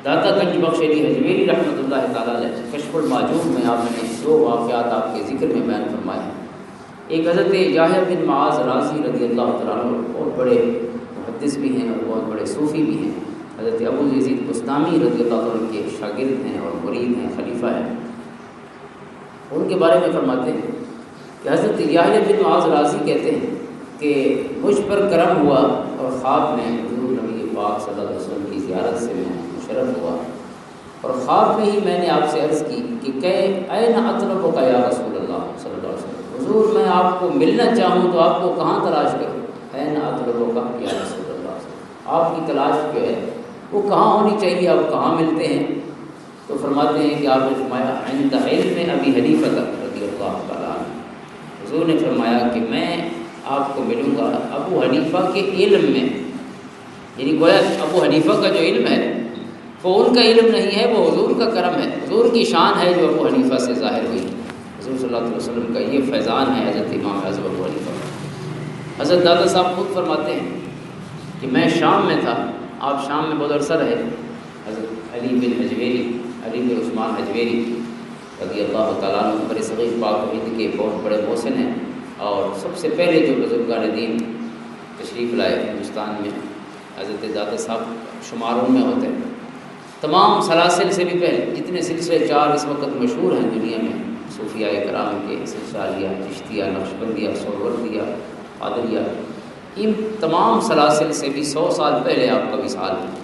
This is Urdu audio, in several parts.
داتا گنج بخش علی حجویری رحمۃ اللہ تعالیٰ علیہ کشف المعجون میں آپ نے 2 واقعات آپ کے ذکر میں بیان فرمائے ہیں۔ ایک حضرت یحییٰ بن معاذ رازی رضی اللہ تعالیٰ عنہ، بہت بڑے محدث بھی ہیں اور بہت بڑے صوفی بھی ہیں، حضرت ابو یزید بستامی رضی اللہ تعالیٰ کے شاگرد ہیں اور مرید ہیں، خلیفہ ہیں۔ ان کے بارے میں فرماتے ہیں کہ حضرت یحییٰ بن معاذ رازی کہتے ہیں کہ مجھ پر کرم ہوا اور خواب میں حضور نبی پاک صلی اللہ علیہ وسلم کی زیارت سے میں مشرف ہوا، اور خواب میں ہی میں نے آپ سے عرض کی کہ این اطلبک یا رسول اللہ صلی اللہ علیہ وسلم، حضور میں آپ کو ملنا چاہوں تو آپ کو کہاں تلاش کروں؟ این اطلبک یا رسول اللہ، آپ کی تلاش جو ہے وہ کہاں ہونی چاہیے، آپ کہاں ملتے ہیں؟ تو فرماتے ہیں کہ آپ نے فرمایا عند علم ابی حنیفہ رضی اللہ تعالیٰ عنہ، حضور نے فرمایا کہ میں آپ کو ملوں گا ابو حنیفہ کے علم میں، یعنی گویا ابو حنیفہ کا جو علم ہے وہ ان کا علم نہیں ہے، وہ حضور کا کرم ہے، حضور کی شان ہے جو ابو حنیفہ سے ظاہر ہوئی۔ حضور صلی اللہ علیہ وسلم کا یہ فیضان ہے حضرت امام اعظم ابو حنیفہ۔ حضرت دادا صاحب خود فرماتے ہیں کہ میں شام میں تھا، آپ شام میں بہت عرصہ رہے، حضرت علی بن حجویری، علی بن عثمان حجویری رضی اللہ تعالیٰ عنہ بر صغیر پاک و ہند کے بہت بڑے محسن ہیں، اور سب سے پہلے جو بزرگان دین تشریف لائے ہندوستان میں، حضرت دادا صاحب شماروں میں ہوتے ہیں۔ تمام سلاسل سے بھی پہلے جتنے سلسلے 4 اس وقت مشہور ہیں دنیا میں، صوفیاء کرام کے سلسلہ چشتیہ، نقشبندیہ، سہروردیہ، قادریہ، ان تمام سلاسل سے بھی 100 سال پہلے آپ کا وصال ہے۔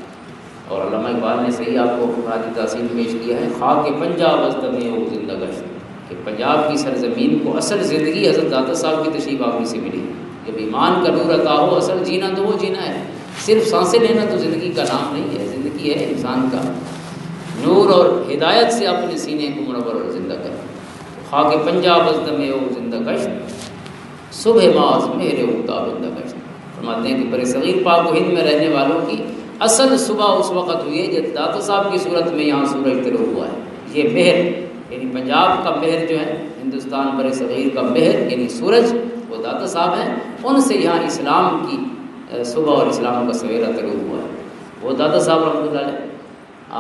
اور علامہ اقبال نے صحیح آپ کو راج تحسین پیش کیا ہے، خاک پنجاب از دمِ او زندہ گشت، کہ پنجاب کی سرزمین کو اصل زندگی حضرت داتا صاحب کی تشریف آوری سے ملی۔ جب ایمان کا نور عطا ہو، اصل جینا تو وہ جینا ہے، صرف سانسیں لینا تو زندگی کا نام نہیں ہے، زندگی ہے انسان کا نور اور ہدایت سے اپنے سینے کو منور اور زندہ کر۔ خاک پنجاب از دمِ او زندہ گشت، صبح ماز میرے افتاب بندہ گشت۔ فرماتے ہیں کہ بر صغیر پاک و ہند میں رہنے والوں کی اصل صبح اس وقت ہوئی ہے جب داتا صاحب کی صورت میں یہاں سورج طلوع ہوا ہے۔ یہ مہر یعنی پنجاب کا مہر جو ہے، ہندوستان بر صغیر کا مہر یعنی سورج، وہ داتا صاحب ہیں، ان سے یہاں اسلام کی صبح اور اسلام کا سویرا طلوع ہوا ہے۔ وہ داتا صاحب رحمۃ اللہ علیہ،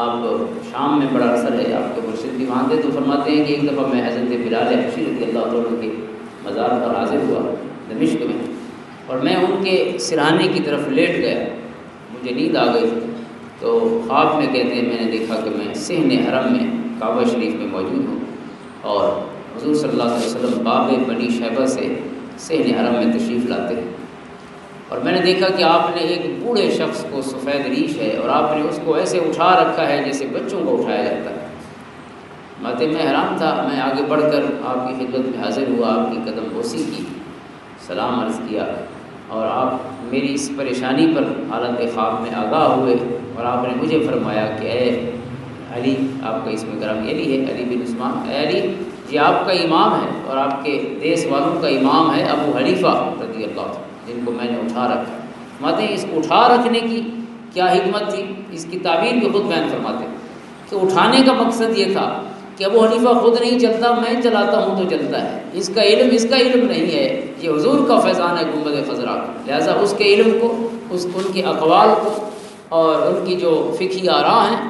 آپ شام میں بڑا اثر ہے، آپ کے مرشد بھی وہاں تھے، تو فرماتے ہیں کہ ایک دفعہ میں حضرت بلال حبشی رضی اللہ عنہ کے مزار پر حاضر ہوا دمشق میں، اور میں ان کے سرہانے کی طرف لیٹ گیا، مجھے نیند آ گئی، تو خواب میں کہتے ہیں میں نے دیکھا کہ میں صحن حرم میں کعبہ شریف میں موجود ہوں، اور حضور صلی اللہ علیہ وسلم باب بنی شیبہ سے صحن حرم میں تشریف لاتے ہیں، اور میں نے دیکھا کہ آپ نے ایک بوڑھے شخص کو، سفید ریش ہے، اور آپ نے اس کو ایسے اٹھا رکھا ہے جیسے بچوں کو اٹھایا جاتا ہے۔ ماتے میں حیران تھا، میں آگے بڑھ کر آپ کی خدمت میں حاضر ہوا، آپ کی قدم بوسی کی، سلام عرض کیا، اور آپ میری اس پریشانی پر حالت خواب میں آگاہ ہوئے، اور آپ نے مجھے فرمایا کہ اے علی، آپ کا اسم گرامی علی ہے، علی بن عثمان، اے علی، یہ آپ کا امام ہے اور آپ کے دیس والوں کا امام ہے ابو حنیفہ رضی اللہ عنہ، جن کو میں نے اٹھا رکھا۔ فرماتے ہیں اس اٹھا رکھنے کی کیا حکمت تھی، اس کی تعبیر بھی خود بیان فرماتے ہیں کہ اٹھانے کا مقصد یہ تھا کہ ابو حنیفہ خود نہیں چلتا، میں چلاتا ہوں تو چلتا ہے، اس کا علم نہیں ہے، یہ حضور کا فیضان ہے گنبد خضرا، لہٰذا اس کے علم کو، ان کے اقوال کو اور ان کی جو فقہی آراء ہیں،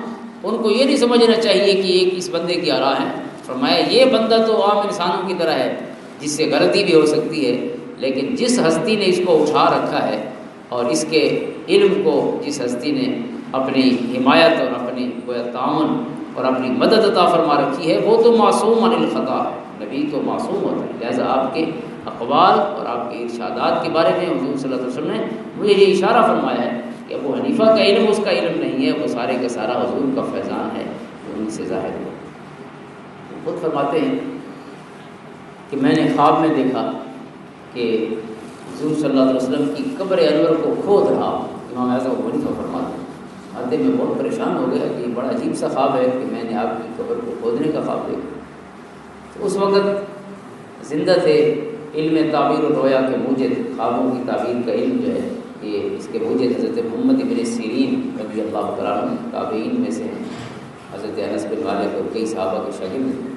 ان کو یہ نہیں سمجھنا چاہیے کہ ایک اس بندے کی آراء ہیں۔ فرمایا یہ بندہ تو عام انسانوں کی طرح ہے جس سے غلطی بھی ہو سکتی ہے، لیکن جس ہستی نے اس کو اٹھا رکھا ہے اور اس کے علم کو جس ہستی نے اپنی حمایت اور اپنی تعاون اور اپنی مدد عطا فرما رکھی ہے، وہ تو معصوم عن الخطا ہے، نبی تو معصوم ہوتا ہے، لہذا آپ کے اقوال اور آپ کے ارشادات کے بارے میں حضور صلی اللہ علیہ وسلم نے مجھے یہ اشارہ فرمایا ہے کہ ابو حنیفہ کا علم اس کا علم نہیں ہے، وہ سارے کا سارا حضور کا فیضان ہے جو ان سے ظاہر ہوا۔ خود فرماتے ہیں کہ میں نے خواب میں دیکھا کہ حضور صلی اللہ علیہ وسلم کی قبر انور کو کھود رہا، امام اعظم ابو حنیفہ فرماتے ہیں آتے میں بہت پریشان ہو گیا کہ یہ بڑا عجیب سا خواب ہے کہ میں نے آپ کی قبر کو کھودنے کا خواب دیکھا۔ تو اس وقت زندہ تھے، علم تعبیر و رویا کے موجد، خوابوں کی تعبیر کا علم جو ہے یہ اس کے موجد حضرت محمد بن سیرین رضی اللہ تعالیٰ عنہ تابعین میں سے ہیں، حضرت انس بن مالک اور کئی صحابہ کے شاگرد ہیں۔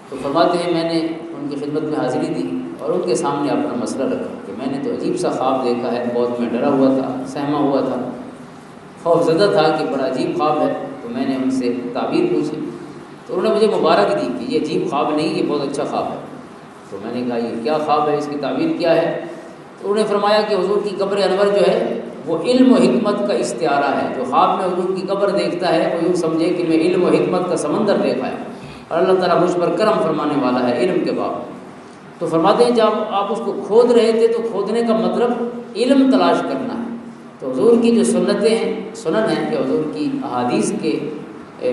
تو فرماتے ہیں میں نے ان کی خدمت میں حاضری دی اور ان کے سامنے اپنا مسئلہ رکھا کہ میں نے تو عجیب سا خواب دیکھا ہے، بہت میں ڈرا ہوا تھا، سہما ہوا تھا، خوف زدہ تھا کہ بڑا عجیب خواب ہے، تو میں نے ان سے تعبیر پوچھی تو انہوں نے مجھے مبارک دی کہ یہ عجیب خواب نہیں، یہ بہت اچھا خواب ہے۔ تو میں نے کہا یہ کیا خواب ہے، اس کی تعبیر کیا ہے؟ تو انہوں نے فرمایا کہ حضور کی قبر انور جو ہے وہ علم و حکمت کا استعارہ ہے۔ جو خواب میں حضور کی قبر دیکھتا ہے وہ یوں سمجھے کہ میں علم و حکمت کا سمندر دیکھا ہے اور اللہ تعالیٰ مجھ پر کرم فرمانے والا ہے علم کے باب۔ تو فرماتے ہیں جب آپ اس کو کھود رہے تھے تو کھودنے کا مطلب علم تلاش کرنا ہے۔ تو حضور کی جو سنتیں ہیں، سنن ہیں کہ حضور کی احادیث کے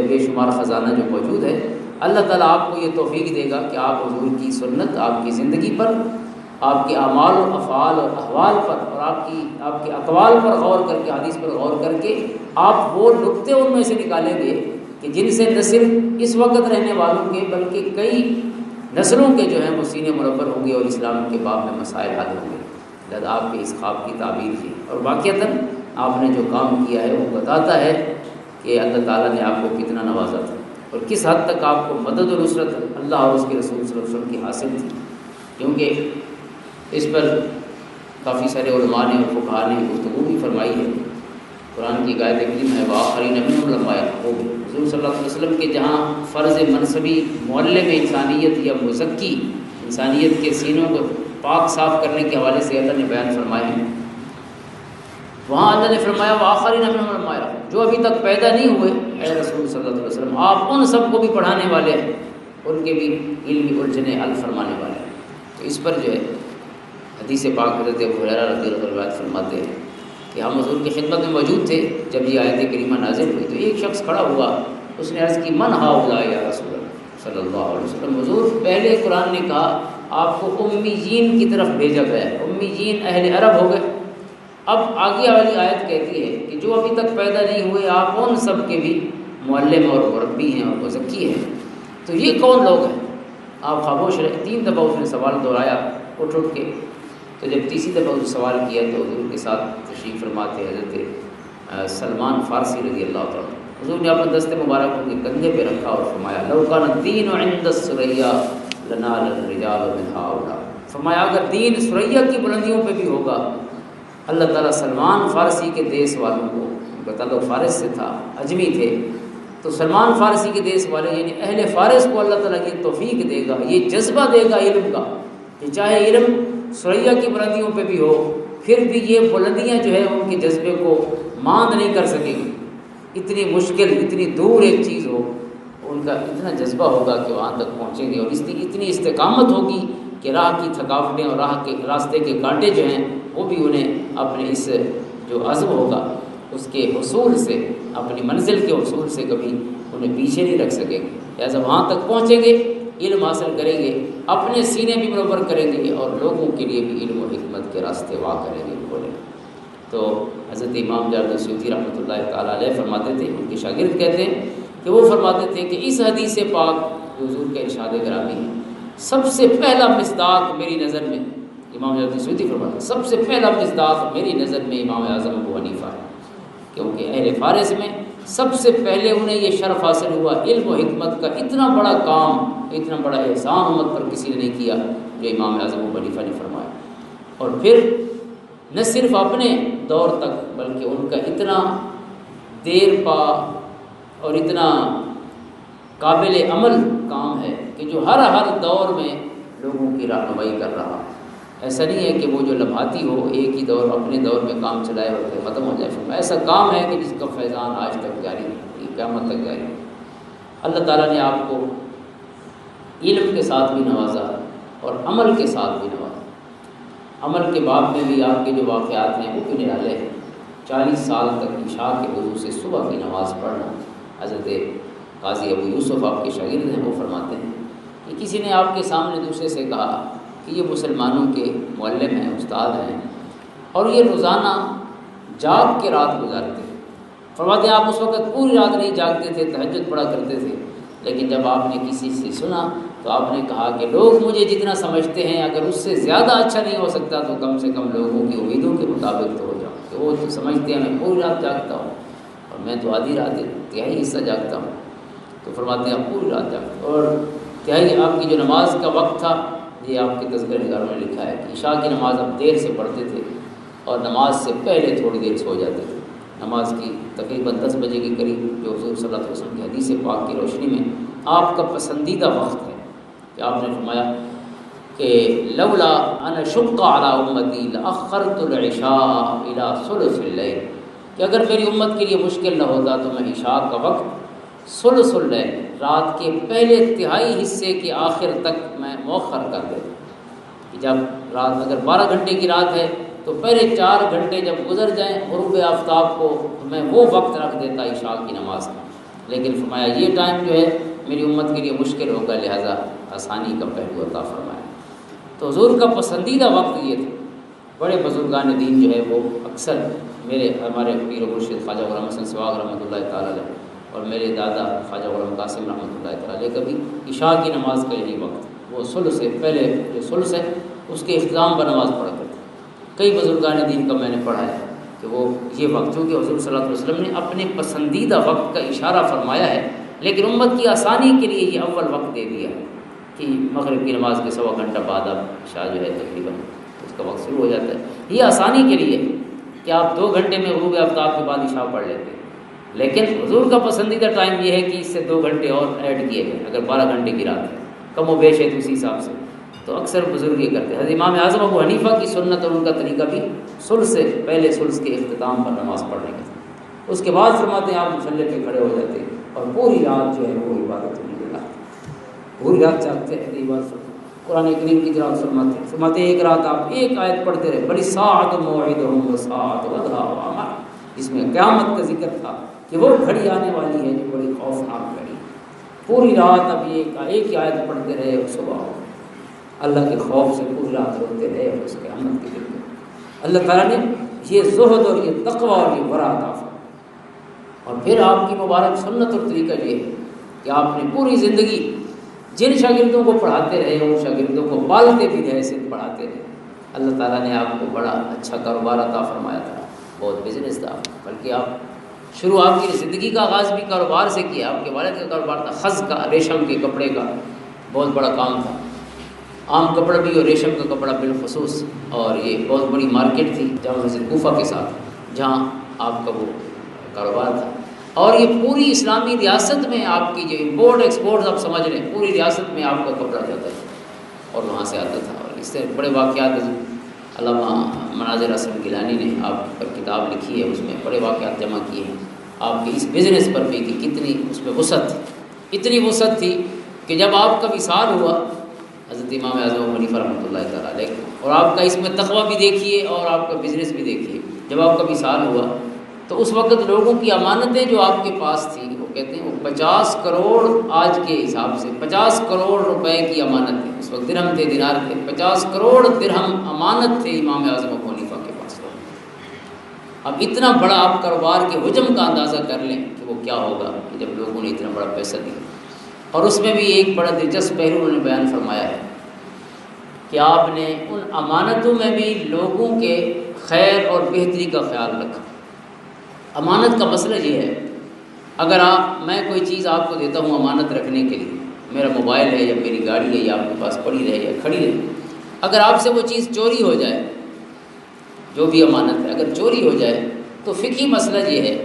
بے شمار خزانہ جو موجود ہے، اللہ تعالیٰ آپ کو یہ توفیق دے گا کہ آپ حضور کی سنت، آپ کی زندگی پر، آپ کے اعمال و افعال اور احوال پر اور آپ کے اقوال پر غور کر کے، حدیث پر غور کر کے آپ وہ نقطے ان میں سے نکالیں گے کہ جن سے نہ صرف اس وقت رہنے والوں کے بلکہ کئی نسلوں کے جو ہیں وہ سینے مربر ہوں گے اور اسلام کے باب میں مسائل حل ہوں گے۔ لہذا آپ کے اس خواب کی تعبیر کی اور واقعتاً آپ نے جو کام کیا ہے وہ بتاتا ہے کہ اللہ تعالیٰ نے آپ کو کتنا نوازا تھا اور کس حد تک آپ کو مدد و نصرت اللہ اور اس کے رسول صلی اللہ علیہ وسلم کی حاصل تھی، کیونکہ اس پر کافی سارے علماء نے اور فقہاء نے گفتگو بھی فرمائی ہے۔ قرآن کی آیت کریم ہے وآخرین منھم لما یلحقون، حضور صلی اللہ علیہ وسلم کے جہاں فرض منصبی معلم انسانیت یا مزکی انسانیت کے سینوں کو پاک صاف کرنے کے حوالے سے اللہ نے بیان فرمائے ہیں، وہاں اللہ نے فرمایا وآخرین منھم لما یلحقون، جو ابھی تک پیدا نہیں ہوئے اے رسول صلی اللہ علیہ وسلم آپ ان سب کو بھی پڑھانے والے ہیں، ان کے بھی علمی الجھنیں حل فرمانے والے ہیں۔ تو اس پر جو ہے حدیث پاک حضرت ابو ہریرہ رضی اللہ عنہ فرماتے ہیں کہ ہم حضور کی خدمت میں موجود تھے جب یہ آیت کریمہ نازل ہوئی، تو ایک شخص کھڑا ہوا، اس نے عرض کی من ہؤلاء یا رسول اللہ صلی اللہ علیہ وسلم، حضور پہلے قرآن نے کہا آپ کو امیین کی طرف بھیجا گیا ہے، امیین اہل عرب ہو گئے، اب آگے والی آیت کہتی ہے کہ جو ابھی تک پیدا نہیں ہوئے آپ ان سب کے بھی معلم اور مربی ہیں اور مزکی ہیں، تو یہ کون لوگ ہیں؟ آپ خاموش رہے، 3 دفعہ اس نے سوال دہرایا اٹھ کے، تو جب تیسری دفعہ اس نے سوال کیا تو حضور کے ساتھ تشریف فرماتے حضرت سلمان فارسی رضی اللہ تعالیٰ، حضور نے اپنا دست مبارک ان کے کندھے پہ رکھا اور فرمایا لو کان الدین عند الثریا لنال الرجال من هؤلاء، فرمایا اگر دین ثریا کی بلندیوں پہ بھی ہوگا اللہ تعالیٰ سلمان فارسی کے دیس والوں کو، ان کا تعلق فارس سے تھا، اجمی تھے، تو سلمان فارسی کے دیس والے یعنی اہل فارس کو اللہ تعالیٰ یہ توفیق دے گا، یہ جذبہ دے گا علم کا کہ چاہے علم ثریا کی بلندیوں پہ بھی ہو پھر بھی یہ بلندیاں جو ہے ان کے جذبے کو ماند نہیں کر سکیں گی، اتنی مشکل اتنی دور ایک چیز ہو ان کا اتنا جذبہ ہوگا کہ وہاں تک پہنچیں گے، اور اس کی اتنی استقامت ہوگی کہ راہ کی تھکاوٹیں اور راستے کے کانٹے جو ہیں وہ بھی انہیں اپنے اس جو عزم ہوگا اس کے حصول سے، اپنی منزل کے حصول سے کبھی انہیں پیچھے نہیں رکھ سکیں گے، لہٰذا وہاں تک پہنچیں گے، علم حاصل کریں گے، اپنے سینے بھی برابر کریں گے اور لوگوں کے لیے بھی علم و حکمت کے راستے واہ کریں گے کھولیں۔ تو حضرت امام جلال السیوطی رحمۃ اللہ تعالیٰ علیہ فرماتے تھے، ان کے شاگرد کہتے ہیں کہ وہ فرماتے تھے کہ اس حدیث پاک جو حضور کا ارشاد گرامی ہے، سب سے پہلا مصداق میری نظر میں، امام جلال السیوطی فرماتے ہیں سب سے پہلا مصداق میری نظر میں امام اعظم ابو حنیفہ ہے، کیونکہ اہل فارس میں سب سے پہلے انہیں یہ شرف حاصل ہوا علم و حکمت کا، اتنا بڑا کام، اتنا بڑا احسان امت پر کسی نے نہیں کیا جو امام اعظم ابو حنیفہ نے فرمایا، اور پھر نہ صرف اپنے دور تک بلکہ ان کا اتنا دیر پا اور اتنا قابل عمل کام ہے کہ جو ہر دور میں لوگوں کی رہنمائی کر رہا ہے، ایسا نہیں ہے کہ وہ جو لمحاتی ہو ایک ہی دور اپنے دور میں کام چلائے اور پھر ختم ہو جائے، ایسا کام ہے کہ جس کا فیضان آج تک جاری ہے، قیامت تک جاری ہے۔ اللہ تعالیٰ نے آپ کو علم کے ساتھ بھی نوازا اور عمل کے ساتھ بھی نوازا، عمل کے باب میں بھی آپ کے جو واقعات ہیں وہ بھی نرالے ہیں۔ 40 سال تک عشاء کے وضو سے صبح کی نماز پڑھنا، حضرت قاضی ابو یوسف آپ کے شاگرد ہیں، وہ فرماتے ہیں کہ کسی نے آپ کے سامنے دوسرے سے کہا کہ یہ مسلمانوں کے معلم ہیں، استاد ہیں، اور یہ روزانہ جاگ کے رات گزارتے ہیں، فرماتے ہیں آپ اس وقت پوری رات نہیں جاگتے تھے، تہجد پڑھا کرتے تھے، لیکن جب آپ نے کسی سے سنا تو آپ نے کہا کہ لوگ مجھے جتنا سمجھتے ہیں اگر اس سے زیادہ اچھا نہیں ہو سکتا تو کم سے کم لوگوں کی امیدوں کے مطابق تو ہو جاؤں، کہ وہ تو سمجھتے ہیں میں پوری رات جاگتا ہوں اور میں تو آدھی رات تہائی حصہ جاگتا ہوں، تو فرماتے ہیں آپ پوری رات جاگتے، اور تہائی آپ کی جو نماز کا وقت تھا یہ آپ کے تذکرہ نگاروں میں لکھا ہے کہ عشاء کی نماز آپ دیر سے پڑھتے تھے اور نماز سے پہلے تھوڑی دیر سو جاتے تھے، نماز کی تقریباً 10 بجے کے قریب جو حضور صلی اللہ علیہ وسلم کی حدیث پاک کی روشنی میں آپ کا پسندیدہ وقت ہے کہ آپ نے فرمایا کہ لولا ان شق علی امتی لاخرت العشاء الی ثلث اللیل، کہ اگر میری امت کے لیے مشکل نہ ہوتا تو میں عشاء کا وقت ثلث اللیل، رات کے پہلے تہائی حصے کے آخر تک میں مؤخر کر دیتا کہ جب رات اگر 12 گھنٹے کی رات ہے تو پہلے 4 گھنٹے جب گزر جائیں غروب آفتاب کو تو میں وہ وقت رکھ دیتا عشاء کی نماز کا، لیکن فرمایا یہ ٹائم جو ہے میری امت کے لیے مشکل ہوگا، لہذا آسانی کا پہلو عطا فرمایا۔ تو حضور کا پسندیدہ وقت یہ تھا۔ بڑے بزرگان دین جو ہے وہ اکثر ہمارے پیر و مرشد خواجہ غلام حسن سواگ رحمۃ اللہ تعالیٰ علیہ اور میرے دادا خواجہ غلام قاسم رحمۃ اللہ تعالیٰ علیہ کبھی عشاء کی نماز کا یہی وقت، وہ ثلث سے پہلے جو ثلث ہے اس کے اختتام پر نماز پڑھا کرتے۔ کئی بزرگان دین کا میں نے پڑھا ہے کہ وہ یہ وقت، چونکہ حضور صلی اللہ علیہ وسلم نے اپنے پسندیدہ وقت کا اشارہ فرمایا ہے، لیکن امت کی آسانی کے لیے یہ اول وقت دے دیا ہے کہ مغرب کی نماز کے 1.25 گھنٹہ بعد اب عشاء جو ہے تقریباً اس کا وقت شروع ہو جاتا ہے۔ یہ آسانی کے لیے کہ آپ 2 گھنٹے میں غروب آفتاب کے بعد عشاء پڑھ لیتے ہیں، لیکن حضور کا پسندیدہ ٹائم یہ ہے کہ اس سے 2 گھنٹے اور ایڈ کیے جائیں۔ اگر 12 گھنٹے کی رات ہے، کم و بیش ہے تو اسی حساب سے، تو اکثر بزرگ یہ کرتے ہیں۔ حضرت امام اعظم ابو حنیفہ کی سنت اور ان کا طریقہ بھی ثلث سے پہلے ثلث کے اختتام پر نماز پڑھنے کا تھا۔ اس کے بعد فرماتے ہیں آپ مصلی پہ کھڑے ہو جاتے ہیں اور پوری رات جو ہے وہ عبادت میں گزارتے، پوری رات جاگتے ہیں عبادت۔ قرآن کریم کی تلاوت فرماتے ہیں ایک رات آپ ایک آیت پڑھتے رہے، بڑی ساعت موعدہم وساعت وضحیٰ وعمر، جس میں قیامت کا ذکر تھا کہ وہ گھڑی آنے والی ہے جو بڑی خوفناک گھڑی۔ پوری رات اب ایک ہی آیت پڑھتے رہے اور صبح اللہ کے خوف سے پوری رات روتے رہے اور اس قیامت کے دن اللہ تعالیٰ نے یہ زہد اور یہ تقوی اور یہ ورع عطا فرمایا۔ اور پھر آپ کی مبارک سنت اور طریقہ یہ ہے کہ آپ نے پوری زندگی جن شاگردوں کو پڑھاتے رہے ان شاگردوں کو پالتے بھی رہے، صرف پڑھاتے رہے۔ اللہ تعالیٰ نے آپ کو بڑا اچھا کاروبار عطا فرمایا تھا، بہت بزنس تھا، بلکہ شروع آپ کی زندگی کا آغاز بھی کاروبار سے کیا۔ آپ کے والد کا کاروبار تھا خز کا، ریشم کے کپڑے کا، بہت بڑا کام تھا، عام کپڑا بھی اور ریشم کا کپڑا بالخصوص، اور یہ بہت بڑی مارکیٹ تھی جامع مسجد کوفہ کے ساتھ جہاں آپ کا وہ کاروبار تھا۔ اور یہ پوری اسلامی ریاست میں آپ کی جو امپورٹ ایکسپورٹ آپ سمجھ لیں، پوری ریاست میں آپ کا کپڑا جاتا تھا اور وہاں سے آتا تھا۔ اور اس سے بڑے واقعات علامہ مناظر حسن گیلانی نے آپ پر کتاب لکھی ہے، اس میں بڑے واقعات جمع کیے ہیں آپ کے اس بزنس پر بھی کہ کتنی اس میں وسعت تھی، اتنی وسعت تھی کہ جب آپ کا وصال ہوا حضرت امام اعظم ابو حنیفہ رحمۃ اللہ تعالیٰ علیہ، اور آپ کا اس میں تقویٰ بھی دیکھیے اور آپ کا بزنس بھی دیکھیے، جب آپ کا وصال ہوا تو اس وقت لوگوں کی امانتیں جو آپ کے پاس تھیں، وہ کہتے ہیں وہ 50 کروڑ آج کے حساب سے 50 کروڑ روپے کی امانت تھی، اس وقت درہم تھے دینار تھے، 50 کروڑ درہم امانت تھے امام اعظم ابو حنیفہ کے پاس۔ اب اتنا بڑا آپ کاروبار کے حجم کا اندازہ کر لیں کہ وہ کیا ہوگا کہ جب لوگوں نے اتنا بڑا پیسہ دیا۔ اور اس میں بھی ایک بڑا دلچسپ پہلو انہوں نے بیان فرمایا ہے کہ آپ نے ان امانتوں میں بھی لوگوں کے خیر اور بہتری کا خیال رکھا۔ امانت کا مسئلہ یہ ہے، اگر میں کوئی چیز آپ کو دیتا ہوں امانت رکھنے کے لیے، میرا موبائل ہے یا میری گاڑی ہے یا آپ کے پاس پڑی رہے یا کھڑی رہے، اگر آپ سے وہ چیز چوری ہو جائے، جو بھی امانت ہے اگر چوری ہو جائے تو فقہی مسئلہ یہ ہے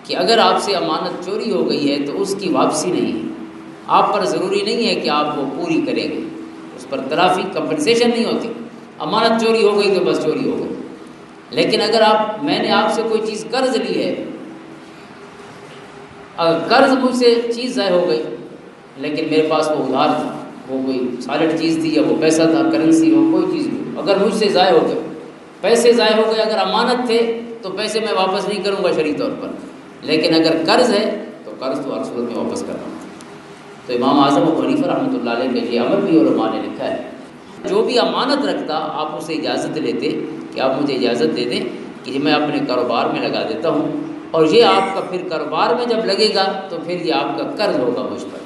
کہ اگر آپ سے امانت چوری ہو گئی ہے تو اس کی واپسی نہیں ہے، آپ پر ضروری نہیں ہے کہ آپ وہ پوری کریں گے، اس پر تلافی کمپنسیشن نہیں ہوتی۔ امانت چوری ہو گئی تو بس چوری ہو گئی، لیکن اگر میں نے آپ سے کوئی چیز قرض لی ہے، اگر قرض مجھ سے چیز ضائع ہو گئی لیکن میرے پاس وہ ادھار تھا، وہ کوئی سالڈ چیز تھی یا وہ پیسہ تھا، کرنسی ہو، کوئی چیز ہو، اگر مجھ سے ضائع ہو گئے، پیسے ضائع ہو گئے، اگر امانت تھے تو پیسے میں واپس نہیں کروں گا شرعی طور پر، لیکن اگر قرض ہے تو قرض تو ہر صورت میں واپس کرنا ہوگا۔ تو امام اعظم ابو حنیفہ رحمۃ اللہ علیہ کا یہ عمل بھی علماء نے لکھا ہے، جو بھی امانت رکھتا آپ اسے اجازت لیتے کہ آپ مجھے اجازت دے دیں کہ میں اپنے کاروبار میں لگا دیتا ہوں، اور یہ آپ کا پھر کاروبار میں جب لگے گا تو پھر یہ آپ کا قرض ہوگا مجھ پر،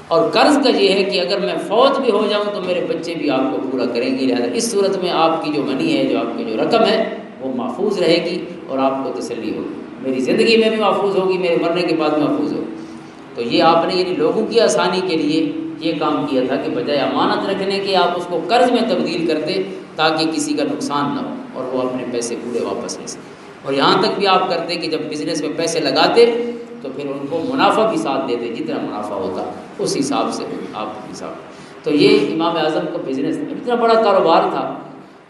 اور قرض کا یہ ہے کہ اگر میں فوت بھی ہو جاؤں تو میرے بچے بھی آپ کو پورا کریں گے، لہٰذا اس صورت میں آپ کی جو منی ہے، جو آپ کی جو رقم ہے وہ محفوظ رہے گی اور آپ کو تسلی ہوگی، میری زندگی میں بھی محفوظ ہوگی، میرے مرنے کے بعد محفوظ ہوگی۔ تو یہ آپ نے یعنی لوگوں کی آسانی کے لیے یہ کام کیا تھا کہ بجائے امانت رکھنے کے آپ اس کو قرض میں تبدیل کرتے تاکہ کسی کا نقصان نہ ہو اور وہ اپنے پیسے پورے واپس لے سکیں۔ اور یہاں تک بھی آپ کرتے کہ جب بزنس میں پیسے لگاتے تو پھر ان کو منافع بھی ساتھ دیتے، جتنا منافع ہوتا اس حساب سے آپ حساب۔ تو یہ امام اعظم کا بزنس اتنا بڑا کاروبار تھا،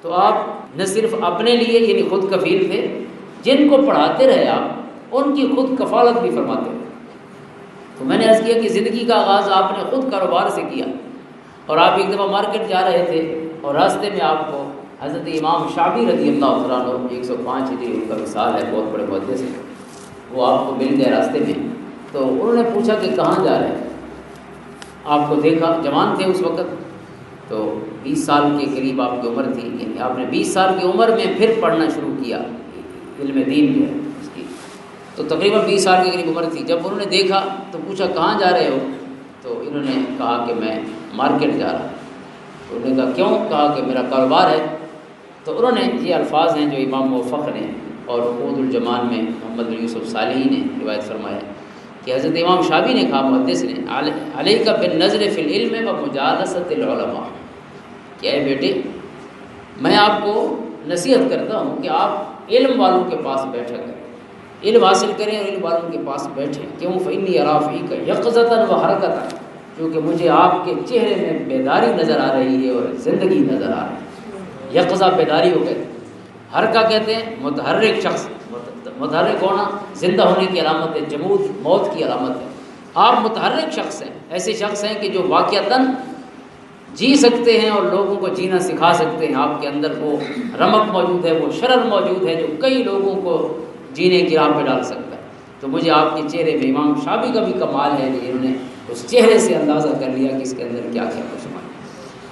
تو آپ نہ صرف اپنے لیے یعنی خود کفیل تھے، جن کو پڑھاتے رہے آپ ان کی خود کفالت بھی فرماتے رہے۔ تو میں نے عرض کیا کہ زندگی کا آغاز آپ نے خود کاروبار سے کیا، اور آپ ایک دفعہ مارکیٹ جا رہے تھے اور راستے میں آپ کو حضرت امام شعبی رضی اللہ تعالیٰ عنہ 105 ہجری ان کا مثال ہے، بہت بڑے محدث سے، وہ آپ کو مل گئے راستے میں، تو انہوں نے پوچھا کہ کہاں جا رہے ہیں؟ آپ کو دیکھا جوان تھے اس وقت، تو 20 سال کے قریب آپ کی عمر تھی، یعنی آپ نے 20 سال کی عمر میں پھر پڑھنا شروع کیا علم دین جو ہے اس کی، تو تقریباً 20 سال کے قریب عمر تھی۔ جب انہوں نے دیکھا تو پوچھا کہاں جا رہے ہو؟ تو انہوں نے کہا کہ میں مارکیٹ جا رہا ہوں۔ تو انہوں نے کہا کیوں؟ کہا کہ میرا کاروبار ہے۔ تو انہوں نے یہ الفاظ ہیں جو امام موفق نے اور عقود الجمان میں محمد بن یوسف صالحی نے روایت فرمایا کہ حضرت امام شعبی نے کہا، محدث نے، علیک بالنظر فی العلم و مجالست العلماء، کہ اے بیٹے میں آپ کو نصیحت کرتا ہوں کہ آپ علم والوں کے پاس بیٹھا کریں، علم حاصل کریں اور علم والوں کے پاس بیٹھیں۔ کیوں؟ فإنی أرى فيك یقظة وحرکۃ، کیونکہ مجھے آپ کے چہرے میں بیداری نظر آ رہی ہے اور زندگی نظر آ رہی ہے۔ یقظہ بیداری ہو گئے، حرکہ کہتے ہیں متحرک شخص، متحرک ہونا زندہ ہونے کی علامت ہے، جمود موت کی علامت ہے۔ آپ متحرک شخص ہیں، ایسے شخص ہیں کہ جو واقعتاً جی سکتے ہیں اور لوگوں کو جینا سکھا سکتے ہیں۔ آپ کے اندر وہ رمق موجود ہے، وہ شرر موجود ہے جو کئی لوگوں کو جینے کی راہ پہ ڈال سکتا ہے۔ تو مجھے آپ کے چہرے میں، امام شعبی کا بھی کمال ہے کہ انہوں نے اس چہرے سے اندازہ کر لیا کہ اس کے اندر کیا کیا کچھ ہے۔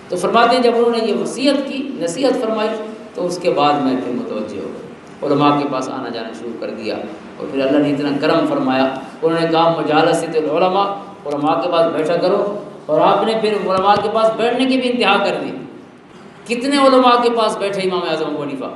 تو فرماتے ہیں جب انہوں نے یہ وصیت کی، نصیحت فرمائی، تو اس کے بعد میں پھر متوجہ ہو گیا، علماء کے پاس آنا جانا شروع کر دیا، اور پھر اللہ نے اتنا کرم فرمایا، انہوں نے کہا مجالست العلماء، علماء کے پاس بیٹھا کرو، اور آپ نے پھر علماء کے پاس بیٹھنے کی بھی انتہا کر دی۔ کتنے علماء کے پاس بیٹھے امام اعظم ابو حنیفہ؟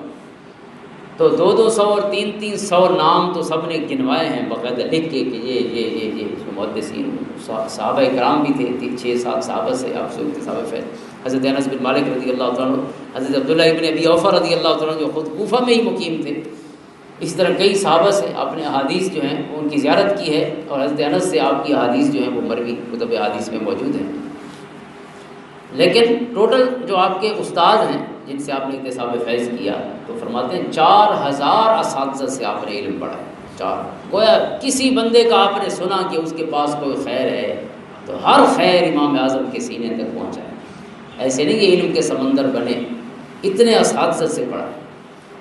تو 200 اور 300 نام تو سب نے گنوائے ہیں باقاعدہ لکھ کے کہ یہ محدثین صحابہ کرام بھی تھے، 6-7 صحابہ سے آپ سے صحابہ فیض، حضرت انس بن مالک رضی اللہ تعالیٰ عنہ، حضرت عبداللہ ابن ابی اوفا رضی اللہ تعالیٰ عنہ جو خود کوفہ میں ہی مقیم تھے، اس طرح کئی صحابہ سے آپ نے احادیث جو ہیں ان کی زیارت کی ہے، اور حضرت انس سے آپ کی احادیث جو ہیں وہ مروی کتب احادیث میں موجود ہیں۔ لیکن ٹوٹل جو آپ کے استاد ہیں جن سے آپ نے اکتساب فیض کیا، تو فرماتے ہیں 4000 اساتذہ سے آپ نے علم پڑھا ہے۔ 4 گویا کسی بندے کا آپ نے سنا کہ اس کے پاس کوئی خیر ہے تو ہر خیر امام اعظم کے سینے تک پہنچا ہے۔ ایسے نہیں کہ علم کے سمندر بنے، اتنے اساتذہ سے پڑھا ہے۔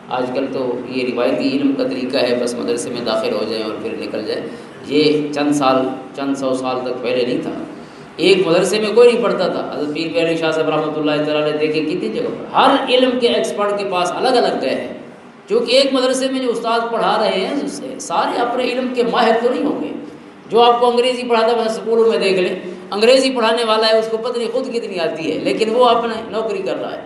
آج کل تو یہ روایتی علم کا طریقہ ہے، بس مدرسے میں داخل ہو جائیں اور پھر نکل جائیں۔ یہ چند سو سال تک پہلے نہیں تھا۔ ایک مدرسے میں کوئی نہیں پڑھتا تھا۔ حضرت پیر پیاری شاہ صاحب رحمۃ اللہ تعالیٰ نے دیکھے کتنی جگہ پر ہر علم کے ایکسپرٹ کے پاس الگ الگ گئے ہیں، چونکہ ایک مدرسے میں جو استاد پڑھا رہے ہیں سارے اپنے علم کے ماہر تو نہیں ہوں گے۔ جو آپ کو انگریزی پڑھاتا ہے اسکولوں میں دیکھ لیں، انگریزی پڑھانے والا ہے، اس کو پتہ نہیں خود کتنی آتی ہے، لیکن وہ اپنے نوکری کر رہا ہے۔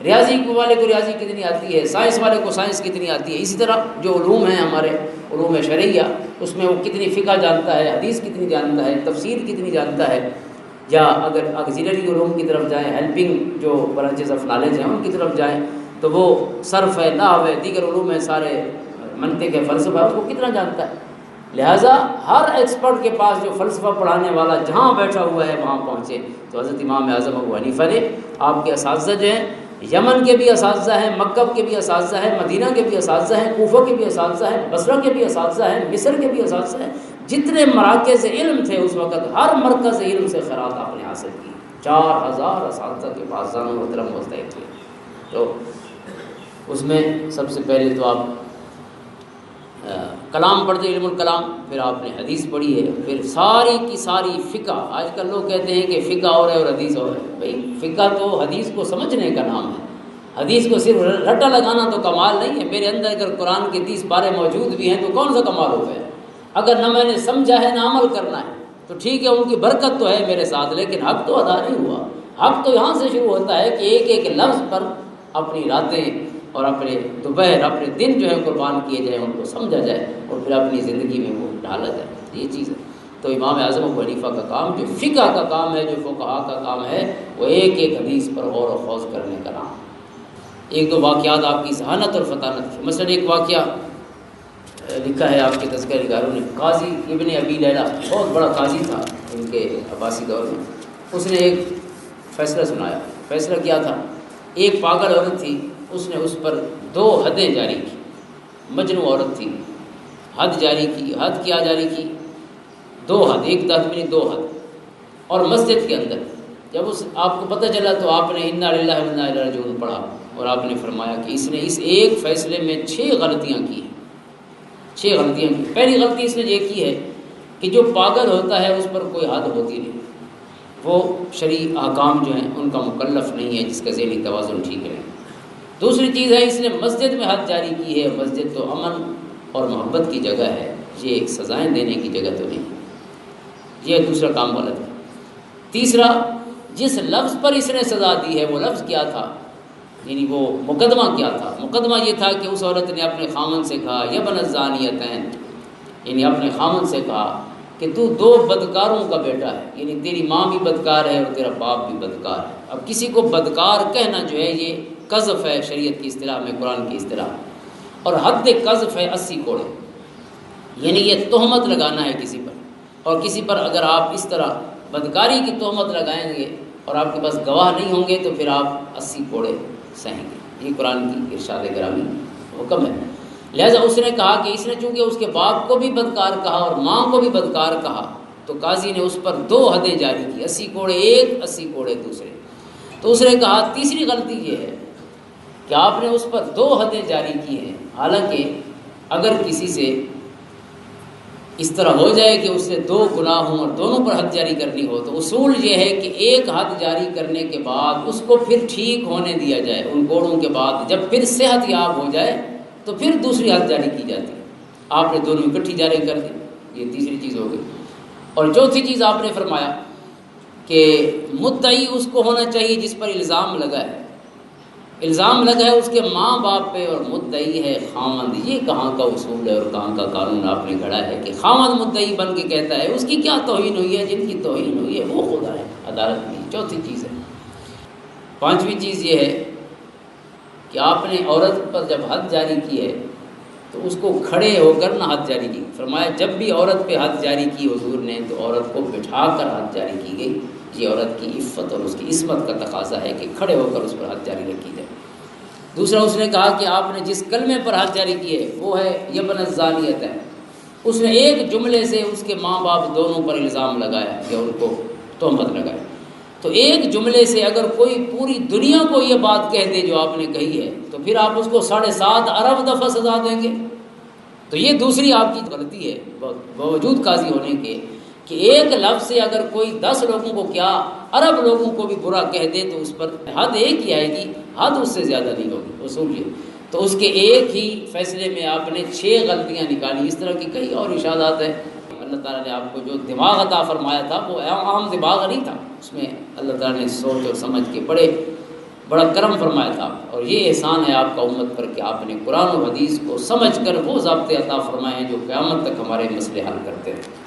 ریاضی والے کو ریاضی کتنی آتی ہے، سائنس والے کو سائنس کتنی آتی ہے۔ اسی طرح جو علوم ہیں ہمارے علوم شرعیہ، اس میں وہ کتنی فقہ جانتا ہے، حدیث کتنی جانتا ہے، تفسیر کتنی جانتا ہے، یا اگر آگزیلری علوم کی طرف جائیں، ہیلپنگ جو برانچز آف نالج ہیں ان کی طرف جائیں، تو وہ صرف ہے، نحو ہے، دیگر علوم ہے، سارے منطق ہے، فلسفہ ہے، اس کو کتنا جانتا ہے۔ لہٰذا ہر ایکسپرٹ کے پاس جو فلسفہ پڑھانے والا جہاں بیٹھا ہوا ہے وہاں پہنچے۔ تو حضرت امام اعظم ابو حنیفہ نے آپ کے اساتذہ جو ہیں، یمن کے بھی اساتذہ ہیں، مکہ کے بھی اساتذہ ہیں، مدینہ کے بھی اساتذہ ہیں، کوفہ کے بھی اساتذہ ہیں، بصرہ کے بھی اساتذہ ہیں، مصر کے بھی اساتذہ ہیں۔ جتنے مراکز علم تھے اس وقت، ہر مرکز علم سے خیرات آپ نے حاصل کی۔ 4000 اساتذہ کے پاس زان و محترم مستحق تھے۔ تو اس میں سب سے پہلے تو آپ کلام پڑھتے، علم الکلام، پھر آپ نے حدیث پڑھی ہے، پھر ساری کی ساری فقہ۔ آج کل لوگ کہتے ہیں کہ فقہ اور ہے اور حدیث اور ہے۔ بھئی فقہ تو حدیث کو سمجھنے کا نام ہے، حدیث کو صرف رٹا لگانا تو کمال نہیں ہے۔ میرے اندر اگر قرآن کے 30 پارے موجود بھی ہیں تو کون سا کمال ہو گیا؟ اگر نہ میں نے سمجھا ہے نہ عمل کرنا ہے تو ٹھیک ہے، ان کی برکت تو ہے میرے ساتھ، لیکن حق تو ادا نہیں ہوا۔ حق تو یہاں سے شروع ہوتا ہے کہ ایک ایک لفظ پر اپنی راتیں اور اپنے دوپہر، اپنے دن جو ہے قربان کیے جائیں، ان کو سمجھا جائے اور پھر اپنی زندگی میں وہ ڈالا جائے، یہ چیز ہے۔ تو امام اعظم ابو حنیفہ کا کام جو فقہ کا کام ہے، جو فقہاء کا کام ہے، وہ ایک ایک حدیث پر غور و خوض کرنے کا نام۔ ایک دو واقعات آپ کی ذہانت اور فطانت، مثلا ایک واقعہ لکھا ہے آپ کے تذکرہ نگاروں نے، قاضی ابن ابی لیلہ بہت بڑا قاضی تھا ان کے عباسی دور میں، اس نے ایک فیصلہ سنایا۔ فیصلہ کیا تھا؟ ایک پاگل عورت تھی، اس نے اس پر 2 حدیں جاری کی۔ مجنون عورت تھی، حد جاری کی۔ حد کیا جاری کی؟ 2 حد، ایک 10 منٹ 2 حد۔ اور مسجد کے اندر جب آپ کو پتہ چلا تو آپ نے انا للہ و انا الیہ راجعون پڑھا، اور آپ نے فرمایا کہ اس نے اس ایک فیصلے میں 6 غلطیاں کی ہیں۔ 6 غلطیاں کی۔ پہلی غلطی اس نے یہ کی ہے کہ جو پاگل ہوتا ہے اس پر کوئی حد ہوتی نہیں، وہ شرعی احکام جو ہیں ان کا مکلف نہیں ہے، جس کا ذہنی توازن ٹھیک رہے۔ دوسری چیز ہے اس نے مسجد میں حد جاری کی ہے۔ مسجد تو امن اور محبت کی جگہ ہے، یہ سزائیں دینے کی جگہ تو نہیں، یہ دوسرا کام غلط ہے۔ تیسرا، جس لفظ پر اس نے سزا دی ہے وہ لفظ کیا تھا، یعنی وہ مقدمہ کیا تھا؟ مقدمہ یہ تھا کہ اس عورت نے اپنے خامن سے کہا یبن الزانیتین، یعنی اپنے خامن سے کہا کہ تو 2 بدکاروں کا بیٹا ہے، یعنی تیری ماں بھی بدکار ہے اور تیرا باپ بھی بدکار ہے۔ اب کسی کو بدکار کہنا جو ہے یہ قذف ہے شریعت کی اصطلاح میں، قرآن کی اصطلاح، اور حد قذف ہے 80 کوڑے، یعنی یہ تہمت لگانا ہے کسی پر، اور کسی پر اگر آپ اس طرح بدکاری کی تہمت لگائیں گے اور آپ کے پاس گواہ نہیں ہوں گے تو پھر آپ 80 کوڑے سہیں گے۔ یہ قرآن کی ارشاد گرامی حکم ہے۔ لہذا اس نے کہا کہ اس نے چونکہ اس کے باپ کو بھی بدکار کہا اور ماں کو بھی بدکار کہا تو قاضی نے اس پر 2 حدیں جاری کی، 80 کوڑے ایک، 80 کوڑے دوسرے۔ تو اس نے کہا تیسری غلطی یہ ہے کہ آپ نے اس پر 2 حدیں جاری کی ہیں، حالانکہ اگر کسی سے اس طرح ہو جائے کہ اس سے 2 گناہ ہوں اور دونوں پر حد جاری کرنی ہو تو اصول یہ ہے کہ ایک حد جاری کرنے کے بعد اس کو پھر ٹھیک ہونے دیا جائے، ان کوڑوں کے بعد جب پھر صحت یاب ہو جائے تو پھر دوسری حد جاری کی جاتی ہے۔ آپ نے دونوں اکٹھی جاری کر دی، یہ تیسری چیز ہو گئی۔ اور چوتھی چیز آپ نے فرمایا کہ مدعی اس کو ہونا چاہیے جس پر الزام لگا ہے، الزام لگا ہے اس کے ماں باپ پہ اور مدعی ہے خامند۔ یہ کہاں کا اصول ہے اور کہاں کا قانون آپ نے گھڑا ہے کہ خامند مدعی بن کے کہتا ہے اس کی کیا توہین ہوئی ہے، جن کی توہین ہوئی ہے وہ خدا ہے عدالت میں۔ چوتھی چیز ہے۔ پانچویں چیز یہ ہے کہ آپ نے عورت پر جب حد جاری کی ہے تو اس کو کھڑے ہو کر نہ حد جاری کی۔ فرمایا جب بھی عورت پہ حد جاری کی حضور نے تو عورت کو بٹھا کر حد جاری کی گئی۔ یہ عورت کی عفت اور اس کی عصمت کا تقاضا ہے کہ کھڑے ہو کر اس پر حد جاری رکھی جائے۔ دوسرا اس نے کہا کہ آپ نے جس کلمے پر حد جاری کی ہے وہ ہے یبن الزانیت ہے۔ اس نے ایک جملے سے اس کے ماں باپ دونوں پر الزام لگایا یا ان کو تہمت لگائی۔ تو ایک جملے سے اگر کوئی پوری دنیا کو یہ بات کہہ دے جو آپ نے کہی ہے تو پھر آپ اس کو 7.5 ارب دفعہ سزا دیں گے۔ تو یہ دوسری آپ کی غلطی ہے باوجود قاضی ہونے کے کہ ایک لفظ سے اگر کوئی 10 لوگوں کو کیا ارب لوگوں کو بھی برا کہہ دے تو اس پر حد ایک ہی آئے گی، حد اس سے زیادہ نہیں ہوگی اصول یہ۔ تو اس کے ایک ہی فیصلے میں آپ نے 6 غلطیاں نکالی۔ اس طرح کی کئی اور ارشادات ہیں۔ اللہ تعالیٰ نے آپ کو جو دماغ عطا فرمایا تھا وہ عام دماغ نہیں تھا، اس میں اللہ تعالیٰ نے سوچ اور سمجھ کے بڑا کرم فرمایا تھا، اور یہ احسان ہے آپ کا امت پر کہ آپ نے قرآن و حدیث کو سمجھ کر وہ ضابطے عطا فرمائے ہیں جو قیامت تک ہمارے مسئلے حل کرتے ہیں۔